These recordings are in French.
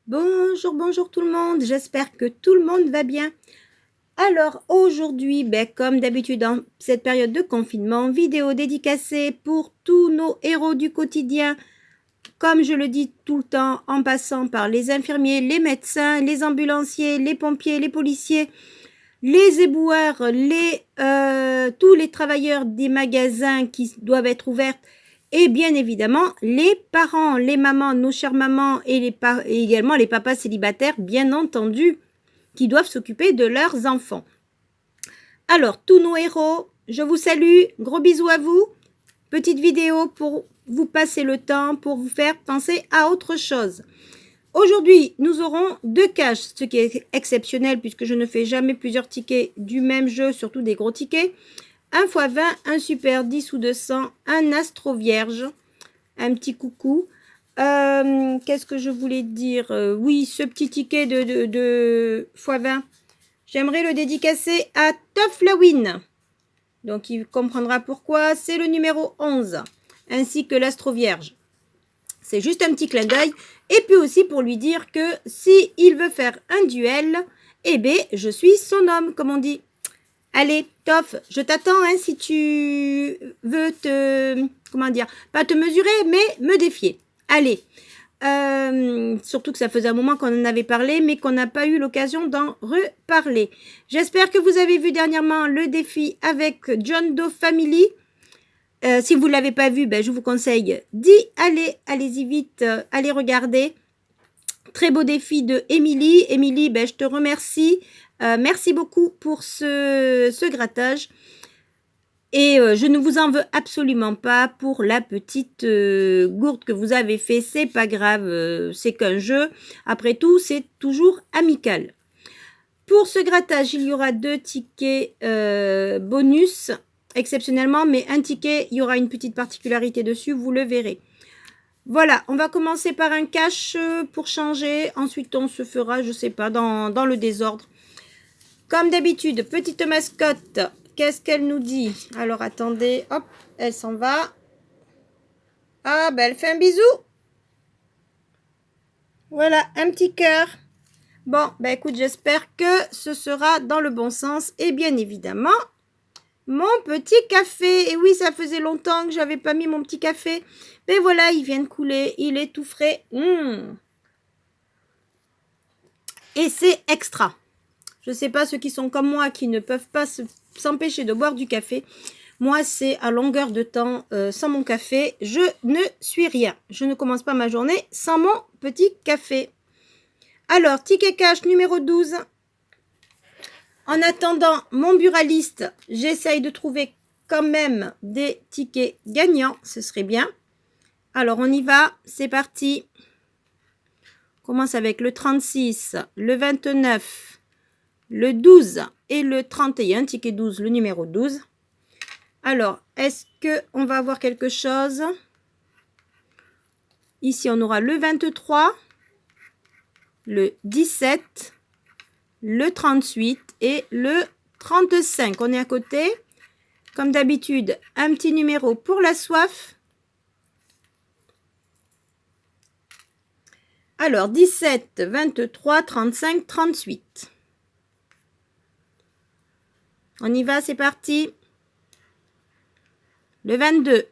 Bonjour, bonjour tout le monde, j'espère que tout le monde va bien. Alors aujourd'hui, comme d'habitude dans cette période de confinement, vidéo dédicacée pour tous nos héros du quotidien, comme je le dis tout le temps, en passant par les infirmiers, les médecins, les ambulanciers, les pompiers, les policiers, les éboueurs, tous les travailleurs des magasins qui doivent être ouverts et bien évidemment les parents, les mamans, nos chères mamans et également les papas célibataires, bien entendu, qui doivent s'occuper de leurs enfants. Alors, tous nos héros, je vous salue, gros bisous à vous. Petite vidéo pour vous passer le temps, pour vous faire penser à autre chose. Aujourd'hui, nous aurons 2 caches, ce qui est exceptionnel puisque je ne fais jamais plusieurs tickets du même jeu, surtout des gros tickets. 1 x 20, un super 10 ou 200, un astro vierge, un petit coucou. Qu'est-ce que je voulais dire? Oui, ce petit ticket de x 20, j'aimerais le dédicacer à Toflawin. Donc, il comprendra pourquoi. C'est le numéro 11, ainsi que l'astro vierge. C'est juste un petit clin d'œil. Et puis aussi pour lui dire que si il veut faire un duel, eh bien, je suis son homme, comme on dit. Allez, Toff, je t'attends hein, si tu veux comment dire, pas te mesurer, mais me défier. Allez, surtout que ça faisait un moment qu'on en avait parlé, mais qu'on n'a pas eu l'occasion d'en reparler. J'espère que vous avez vu dernièrement le défi avec John Doe Family. Si vous ne l'avez pas vu, je vous conseille d'y aller. Allez-y vite, allez regarder. Très beau défi de Émilie. Émilie, je te remercie. Merci beaucoup pour ce grattage. Et je ne vous en veux absolument pas pour la petite gourde que vous avez fait. C'est pas grave, c'est qu'un jeu. Après tout, c'est toujours amical. Pour ce grattage, il y aura 2 tickets bonus exceptionnellement, mais un ticket, il y aura une petite particularité dessus, vous le verrez. Voilà, on va commencer par un cash pour changer. Ensuite, on se fera, je sais pas, dans le désordre. Comme d'habitude, petite mascotte, qu'est-ce qu'elle nous dit? Alors, attendez, hop, elle s'en va. Ah, elle fait un bisou. Voilà, un petit cœur. Bon, écoute, j'espère que ce sera dans le bon sens. Et bien évidemment, mon petit café. Et oui, ça faisait longtemps que j'avais pas mis mon petit café. Mais voilà, il vient de couler. Il est tout frais. Et c'est extra. Je ne sais pas ceux qui sont comme moi, qui ne peuvent pas s'empêcher de boire du café. Moi, c'est à longueur de temps. Sans mon café, je ne suis rien. Je ne commence pas ma journée sans mon petit café. Alors, ticket cash numéro 12. En attendant mon buraliste, j'essaye de trouver quand même des tickets gagnants. Ce serait bien. Alors, on y va. C'est parti. On commence avec le 36, le 29, le 12 et le 31. Ticket 12, le numéro 12. Alors, est-ce qu'on va avoir quelque chose? Ici, on aura le 23, le 17, le 38 et le 35. On est à côté. Comme d'habitude, un petit numéro pour la soif. Alors, 17, 23, 35, 38. On y va, c'est parti. Le 22,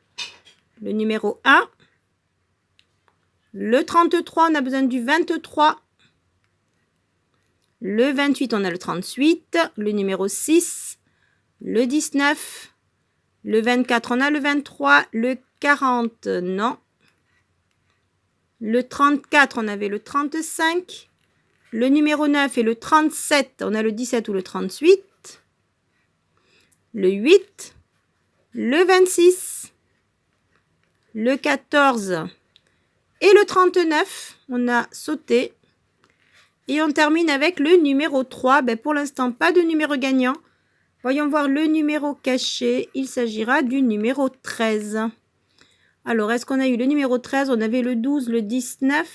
le numéro 1. Le 33, on a besoin du 23. Le 28, on a le 38. Le numéro 6. Le 19. Le 24, on a le 23. Le 40, non. Le 34, on avait le 35. Le numéro 9 et le 37, on a le 17 ou le 38. Le 8. Le 26. Le 14 et le 39. On a sauté. Et on termine avec le numéro 3. Pour l'instant, pas de numéro gagnant. Voyons voir le numéro caché. Il s'agira du numéro 13. Alors, est-ce qu'on a eu le numéro 13? On avait le 12, le 19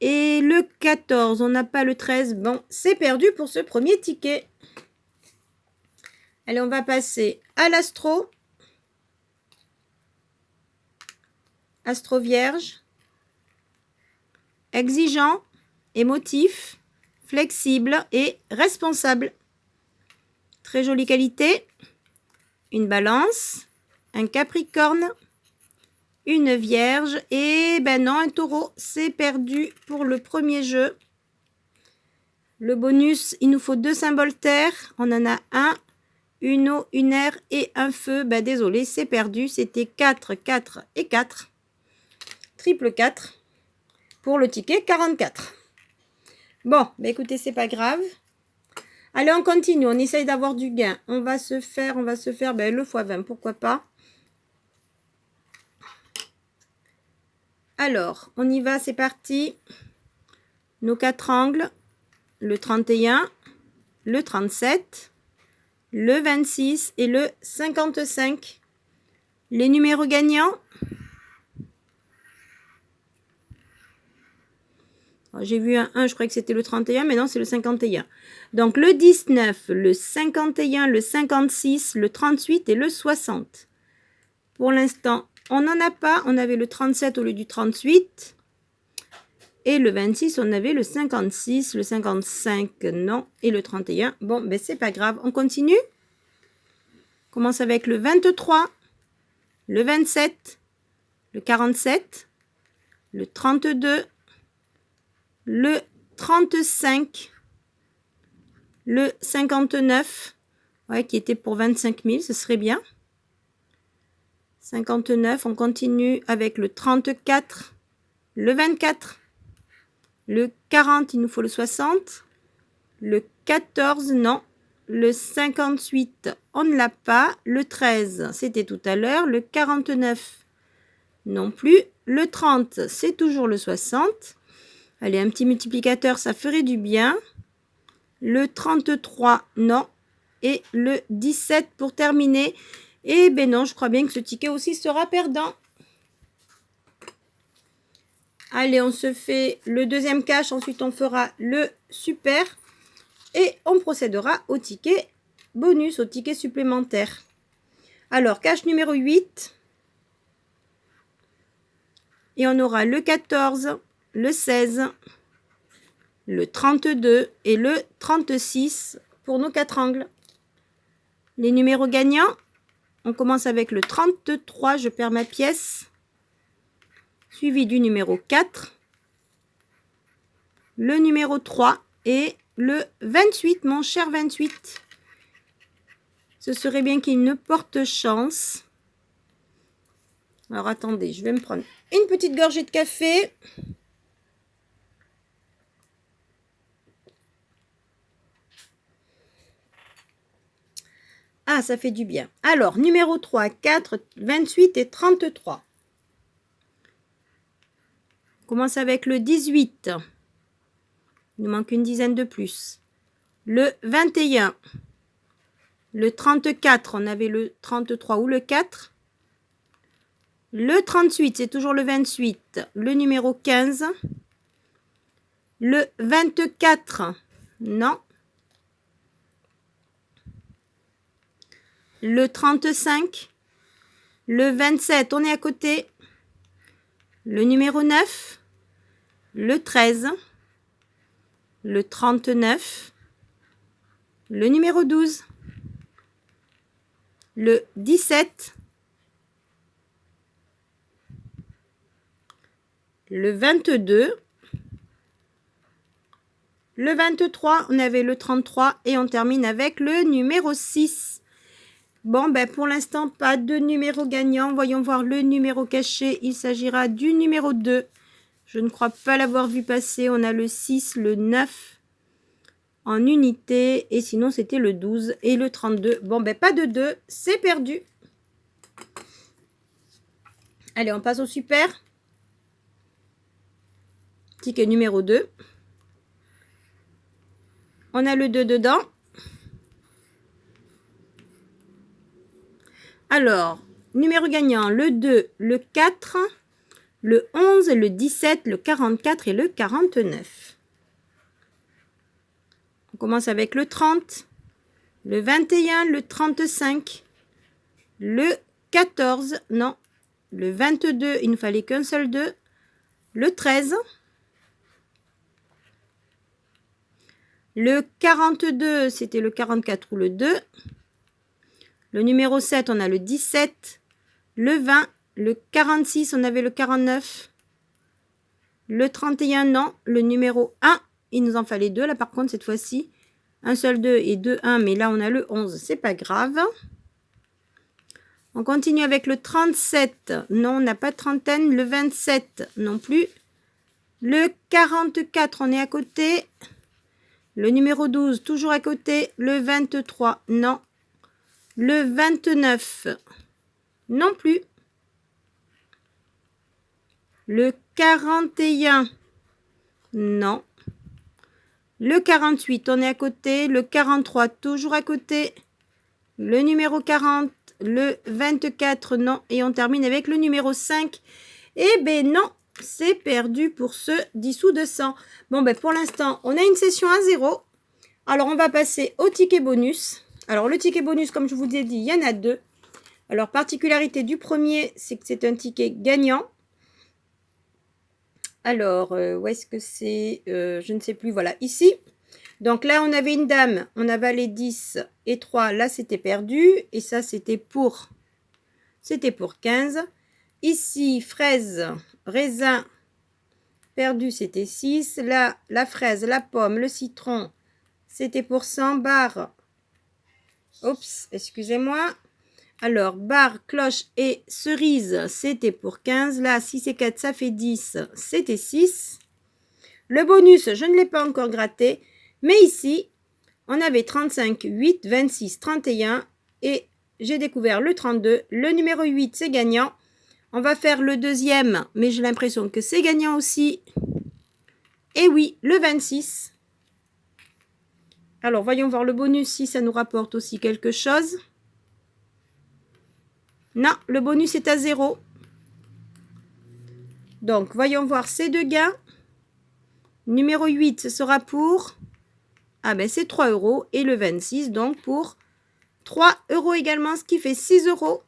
et le 14. On n'a pas le 13. Bon, c'est perdu pour ce premier ticket. Allez, on va passer à l'astro. Astro vierge. Exigeant. émotif, flexible et responsable. Très jolie qualité. Une balance, un capricorne, une vierge et ben non, un taureau. C'est perdu pour le premier jeu. Le bonus, il nous faut 2 symboles terre. On en a un, une eau, une air et un feu. Ben désolé, c'est perdu. C'était 4, 4 et 4. Triple 4 pour le ticket 44. Bon, ben écoutez, c'est pas grave. Allez, on continue. On essaye d'avoir du gain. On va se faire ben, le x20, pourquoi pas. Alors, on y va, c'est parti. Nos 4 angles. Le 31, le 37, le 26 et le 55. Les numéros gagnants. J'ai vu un 1, je croyais que c'était le 31, mais non, c'est le 51. Donc le 19, le 51, le 56, le 38 et le 60. Pour l'instant, on n'en a pas. On avait le 37 au lieu du 38. Et le 26, on avait le 56, le 55, non. Et le 31, bon, ben c'est pas grave. On continue. On commence avec le 23, le 27, le 47, le 32, le 35, le 59, ouais, qui était pour 25 000, ce serait bien. 59, on continue avec le 34, le 24, le 40, il nous faut le 60, le 14, non, le 58, on ne l'a pas, le 13, c'était tout à l'heure, le 49, non plus, le 30, c'est toujours le 60, allez, un petit multiplicateur, ça ferait du bien, le 33, non, et le 17 pour terminer, et ben non, je crois bien que ce ticket aussi sera perdant. Allez, on se fait le deuxième cash, ensuite on fera le super et on procédera au ticket bonus, au ticket supplémentaire. Alors, cash numéro 8 et on aura le 14, le 16, le 32 et le 36 pour nos 4 angles. Les numéros gagnants, on commence avec le 33, je perds ma pièce, suivi du numéro 4, le numéro 3 et le 28, mon cher 28. Ce serait bien qu'il ne porte chance. Alors attendez, je vais me prendre une petite gorgée de café. Ah, ça fait du bien. Alors, numéro 3, 4, 28 et 33. On commence avec le 18. Il nous manque une dizaine de plus. Le 21. Le 34, on avait le 33 ou le 4. Le 38, c'est toujours le 28. Le numéro 15. Le 24, non. Le 35. Le 27, on est à côté. Le numéro 9. Le 13. Le 39. Le numéro 12. Le 17. Le 22. Le 23, on avait le 33 et on termine avec le numéro 6. Bon, ben pour l'instant, pas de numéro gagnant. Voyons voir le numéro caché. Il s'agira du numéro 2. Je ne crois pas l'avoir vu passer. On a le 6, le 9 en unité. Et sinon, c'était le 12 et le 32. Bon, ben pas de 2. C'est perdu. Allez, on passe au super. Ticket numéro 2. On a le 2 dedans. Alors, numéro gagnant, le 2, le 4, le 11, le 17, le 44 et le 49. On commence avec le 30, le 21, le 35, le 14, non, le 22, il ne fallait qu'un seul 2, le 13, Le 42, c'était le 44 ou le 2. Le numéro 7, on a le 17. Le 20. Le 46, on avait le 49. Le 31, non. Le numéro 1, il nous en fallait 2. Là, par contre, cette fois-ci, un seul 2 et 2, 1. Mais là, on a le 11. C'est pas grave. On continue avec le 37. Non, on n'a pas de trentaine. Le 27, non plus. Le 44, on est à côté. Le numéro 12, toujours à côté. Le 23, non. Le 29, non plus. Le 41, non. Le 48, on est à côté. Le 43, toujours à côté. Le numéro 40, le 24, non. Et on termine avec le numéro 5. Eh ben non, c'est perdu pour ce 10 sous de 100. Bon, ben pour l'instant, on a une session à 0. Alors, on va passer au ticket bonus. Alors, le ticket bonus, comme je vous ai dit, il y en a 2. Alors, particularité du premier, c'est que c'est un ticket gagnant. Alors, où est-ce que c'est je ne sais plus. Voilà, ici. Donc là, on avait une dame. On a valet 10 et 3. Là, c'était perdu. Et ça, c'était pour 15. Ici, fraise, raisin, perdu, c'était 6. Là, la fraise, la pomme, le citron, c'était pour 100. Barre. Oups, excusez-moi. Alors, barre, cloche et cerise, c'était pour 15. Là, 6 et 4, ça fait 10. C'était 6. Le bonus, je ne l'ai pas encore gratté. Mais ici, on avait 35, 8, 26, 31. Et j'ai découvert le 32. Le numéro 8, c'est gagnant. On va faire le deuxième, mais j'ai l'impression que c'est gagnant aussi. Et oui, le 26. Alors, voyons voir le bonus si ça nous rapporte aussi quelque chose. Non, le bonus est à 0. Donc, voyons voir ces deux gains. Numéro 8, ce sera pour... Ah ben, c'est 3 €. Et le 26, donc pour 3 € également, ce qui fait 6 €.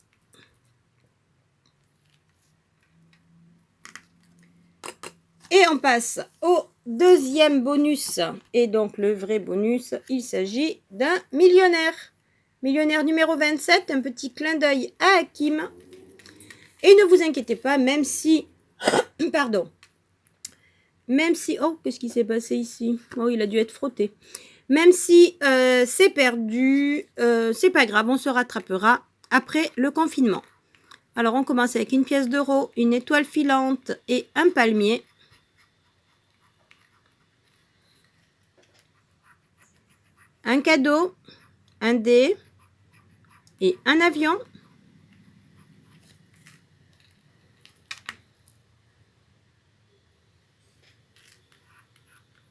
Et on passe au deuxième bonus. Et donc, le vrai bonus, il s'agit d'un millionnaire. Millionnaire numéro 27, un petit clin d'œil à Hakim. Et ne vous inquiétez pas, même si... Pardon. Même si... Oh, qu'est-ce qui s'est passé ici? Oh, il a dû être frotté. Même si c'est perdu, c'est pas grave, on se rattrapera après le confinement. Alors, on commence avec une pièce d'euro, une étoile filante et un palmier. Un cadeau, un dé et un avion.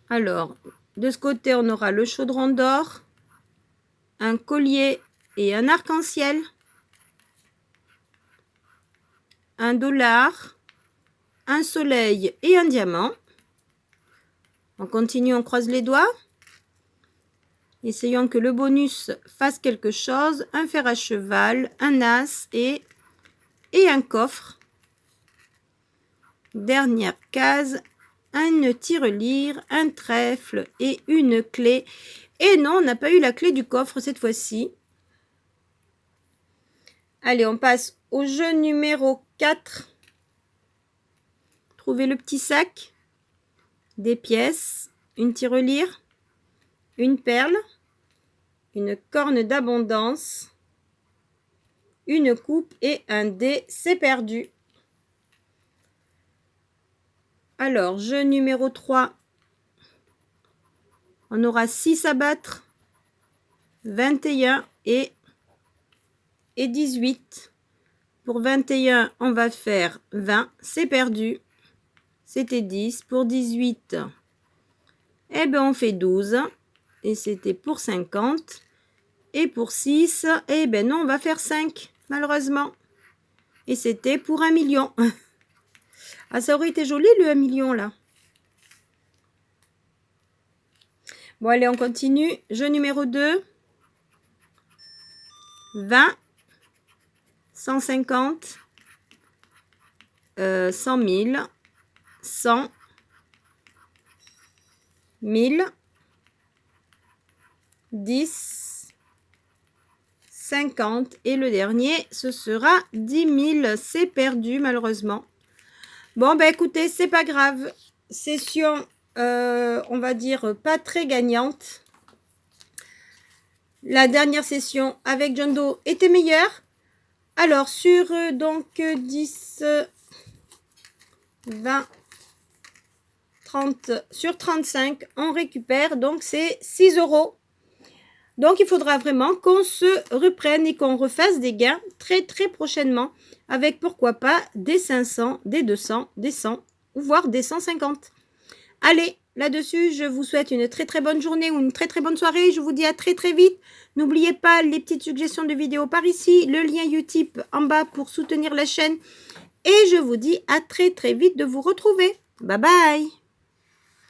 Alors, de ce côté, on aura le chaudron d'or, un collier et un arc-en-ciel, un dollar, un soleil et un diamant. On continue, on croise les doigts. Essayons que le bonus fasse quelque chose. Un fer à cheval, un as et un coffre. Dernière case, une tirelire, un trèfle et une clé. Et non, on n'a pas eu la clé du coffre cette fois-ci. Allez, on passe au jeu numéro 4. Trouvez le petit sac, des pièces, une tirelire, une perle, une corne d'abondance, une coupe et un dé, c'est perdu. Alors, jeu numéro 3, on aura 6 à battre, 21 et 18. Pour 21, on va faire 20, c'est perdu. C'était 10. Pour 18, eh ben on fait 12. Et c'était pour 50. Et pour 6, eh ben non, on va faire 5, malheureusement. Et c'était pour 1 million. Ah, ça aurait été joli, le 1 million, là. Bon, allez, on continue. Jeu numéro 2. 20. 150. 100 000. 100. 1000. 10, 50 et le dernier, ce sera 10 000. C'est perdu malheureusement. Bon, ben écoutez, c'est pas grave. Session, on va dire, pas très gagnante. La dernière session avec John Doe était meilleure. Alors, sur donc 10, 20, 30, sur 35, on récupère. Donc, c'est 6 €. Donc, il faudra vraiment qu'on se reprenne et qu'on refasse des gains très, très prochainement. Avec, pourquoi pas, des 500, des 200, des 100 ou voire des 150. Allez, là-dessus, je vous souhaite une très, très bonne journée ou une très, très bonne soirée. Je vous dis à très, très vite. N'oubliez pas les petites suggestions de vidéos par ici, le lien Utip en bas pour soutenir la chaîne. Et je vous dis à très, très vite de vous retrouver. Bye bye!